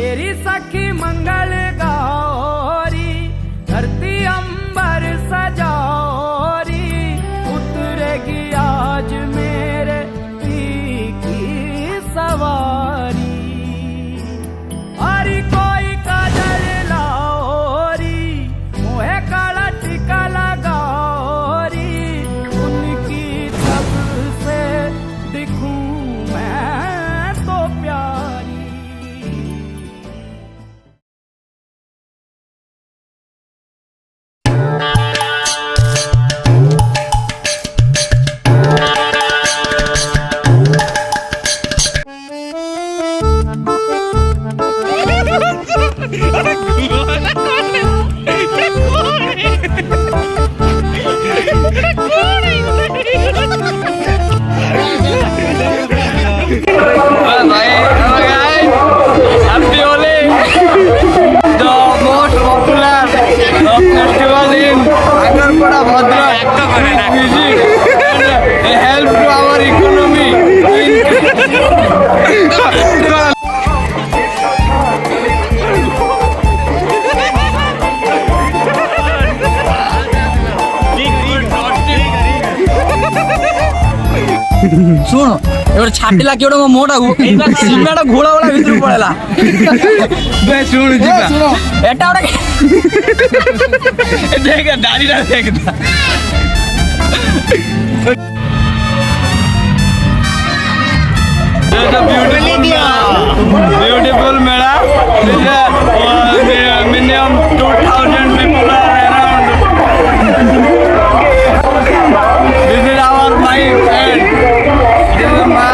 मेरी सखी मंगल गौरी धरती अंबर सजौरी उतरेगी आज मेरे पी की सवारी। हरी कोई काजल लाओरी मोहे काला टीका लगाओरी उनकी छब से दिखूं मैं तो प्यारी। ଶୁଣ ଏଗୋଟେ ଛାଟିଲା କିଏ ଗୋଟେ ମୋଟା ସିମେଣ୍ଟ ଘୋଳ ଭଳିଆ ଭିତରକୁ ପଳେଇଲା। ଶୁଣୁ ଯିବା ଏଟା ଗୋଟେ ଦେଖ ଦାଢ଼ିଟା ଦେଖ beautiful mela. Minimum 2000 people are around. This is our my friend. This is my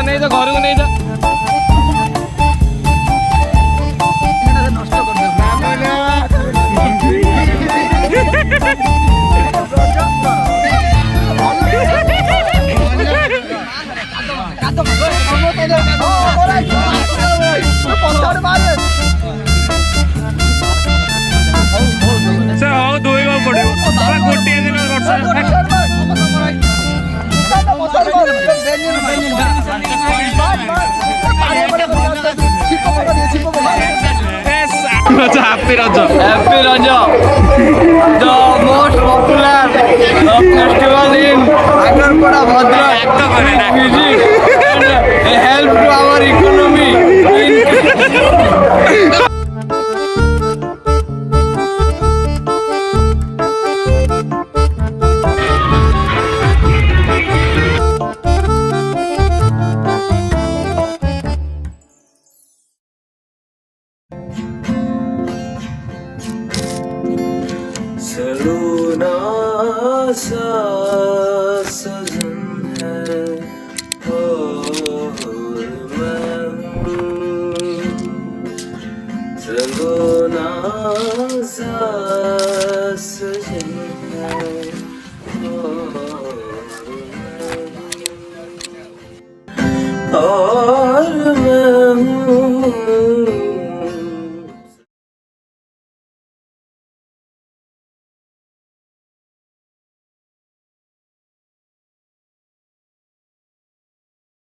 नहीं जा घर को नहीं जा Happy Raja. Happy Raja. The most popular festival in Agarpada Bhadra. Music and a help to our economy. सलोना सा सजन है और मैं सलोना सा सजन है और मैं